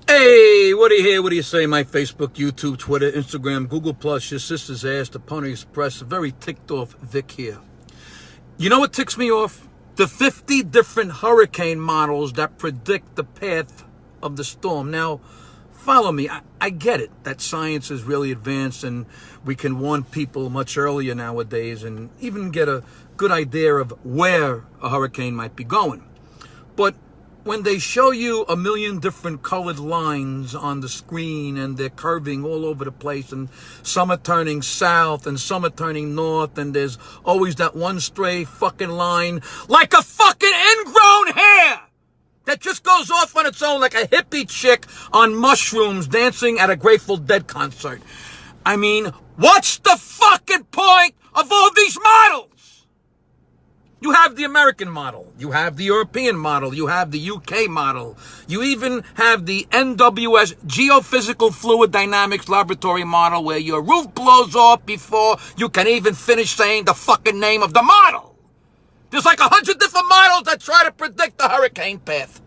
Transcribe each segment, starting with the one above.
Hey, what do you hear? What do you say? My Facebook, YouTube, Twitter, Instagram, Google Plus, your sister's ass, the Pony Express. A very ticked off Vic here. You know what ticks me off? The 50 different hurricane models that predict the path of the storm. Now, follow me. I get it that science is really advanced and we can warn people much earlier nowadays and even get a good idea of where a hurricane might be going. But when they show you a million different colored lines on the screen and they're curving all over the place and some are turning south and some are turning north and there's always that one stray fucking line like a fucking ingrown hair that just goes off on its own like a hippie chick on mushrooms dancing at a Grateful Dead concert. I mean, what's the fucking point of all these models? You have the American model, you have the European model, you have the UK model, you even have the NWS Geophysical Fluid Dynamics Laboratory model where your roof blows off before you can even finish saying the fucking name of the model. There's like 100 different models that try to predict the hurricane path.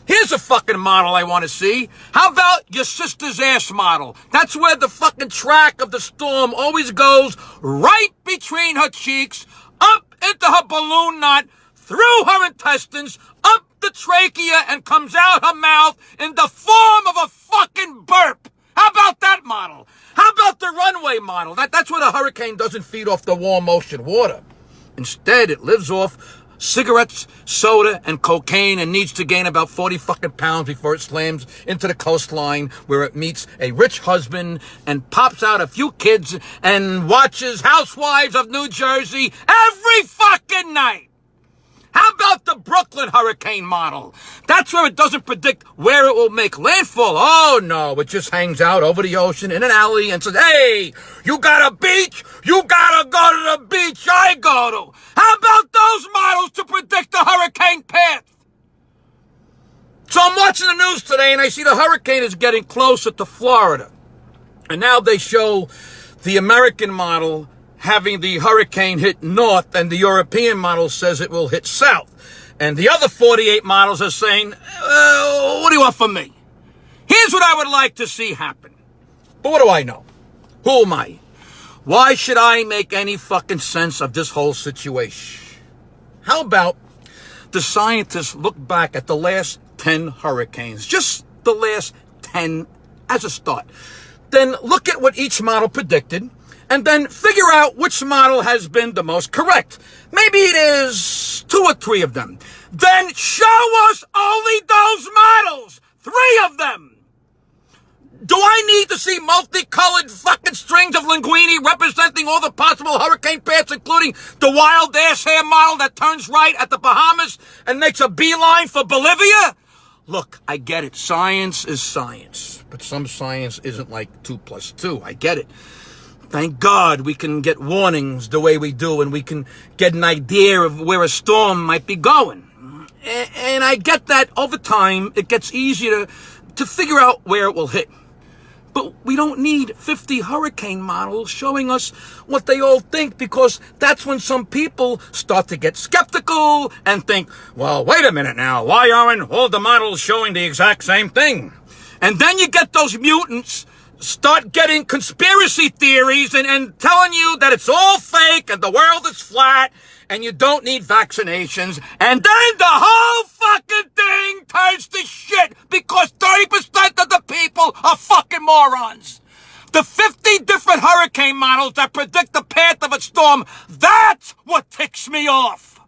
Here's a fucking model I want to see. How about your sister's ass model? That's where the fucking track of the storm always goes right between her cheeks, up into her balloon knot, through her intestines, up the trachea, and comes out her mouth in the form of a fucking burp. How about that model? How about the runway model? That's where the hurricane doesn't feed off the warm ocean water. Instead, it lives off cigarettes, soda, and cocaine and needs to gain about 40 fucking pounds before it slams into the coastline where it meets a rich husband and pops out a few kids and watches Housewives of New Jersey every fucking night. How about the Brooklyn hurricane model? That's where it doesn't predict where it will make landfall. Oh no, it just hangs out over the ocean in an alley and says, hey, you got a beach? You gotta go to the beach I go to. How about those models to predict the hurricane path? So I'm watching the news today and I see the hurricane is getting closer to Florida. And now they show the American model having the hurricane hit north, and the European model says it will hit south. And the other 48 models are saying, what do you want from me? Here's what I would like to see happen. But what do I know? Who am I? Why should I make any fucking sense of this whole situation? How about the scientists look back at the last 10 hurricanes, just the last 10 as a start. Then look at what each model predicted, and then figure out which model has been the most correct. Maybe it is 2 or 3 of them. Then show us only those models. 3 of them. Do I need to see multicolored fucking strings of linguine representing all the possible hurricane paths, including the wild ass hair model that turns right at the Bahamas and makes a beeline for Bolivia? Look, I get it. Science is science. But some science isn't like 2 + 2. I get it. Thank God we can get warnings the way we do and we can get an idea of where a storm might be going. And I get that over time it gets easier to figure out where it will hit. But we don't need 50 hurricane models showing us what they all think, because that's when some people start to get skeptical and think, well, wait a minute now, why aren't all the models showing the exact same thing? And then you get those mutants start getting conspiracy theories and telling you that it's all fake and the world is flat and you don't need vaccinations. And then the whole fucking thing turns to shit because 30% of the people are fucking morons. The 50 different hurricane models that predict the path of a storm, that's what ticks me off.